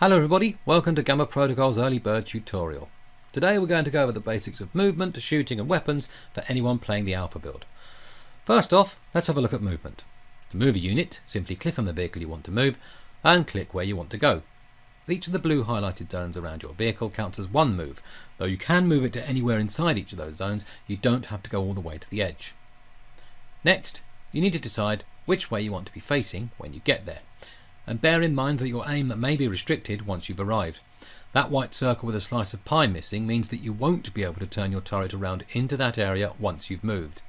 Hello everybody, welcome to Gamma Protocol's Early Bird tutorial. Today we're going to go over the basics of movement, shooting and weapons for anyone playing the Alpha build. First off, let's have a look at movement. To move a unit, simply click on the vehicle you want to move and click where you want to go. Each of the blue highlighted zones around your vehicle counts as one move. Though you can move it to anywhere inside each of those zones, you don't have to go all the way to the edge. Next, you need to decide which way you want to be facing when you get there. And bear in mind that your aim may be restricted once you've arrived. That white circle with a slice of pie missing means that you won't be able to turn your turret around into that area once you've moved.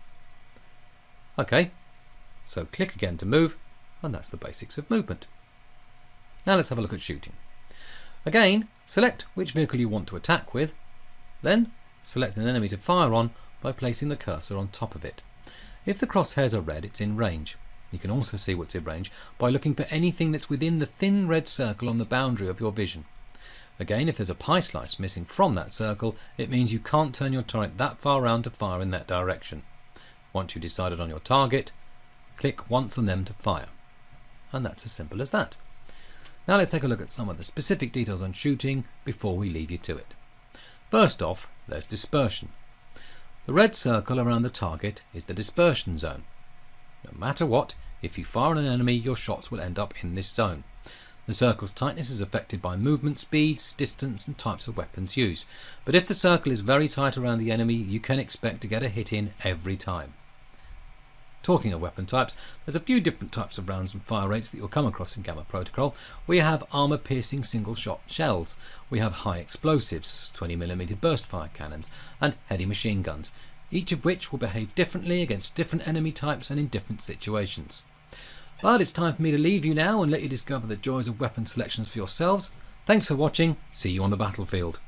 Okay, so click again to move, and that's the basics of movement. Now let's have a look at shooting. Again, select which vehicle you want to attack with, then select an enemy to fire on by placing the cursor on top of it. If the crosshairs are red, it's in range. You can also see what's in range by looking for anything that's within the thin red circle on the boundary of your vision. Again, if there's a pie slice missing from that circle, it means you can't turn your turret that far around to fire in that direction. Once you've decided on your target, click once on them to fire. And that's as simple as that. Now let's take a look at some of the specific details on shooting before we leave you to it. First off, there's dispersion. The red circle around the target is the dispersion zone. No matter what, if you fire on an enemy, your shots will end up in this zone. The circle's tightness is affected by movement speeds, distance and types of weapons used. But if the circle is very tight around the enemy, you can expect to get a hit in every time. Talking of weapon types, there's a few different types of rounds and fire rates that you'll come across in Gamma Protocol. We have armour-piercing single-shot shells. We have high explosives, 20mm burst fire cannons, and heavy machine guns, each of which will behave differently against different enemy types and in different situations. But it's time for me to leave you now and let you discover the joys of weapon selections for yourselves. Thanks for watching, see you on the battlefield.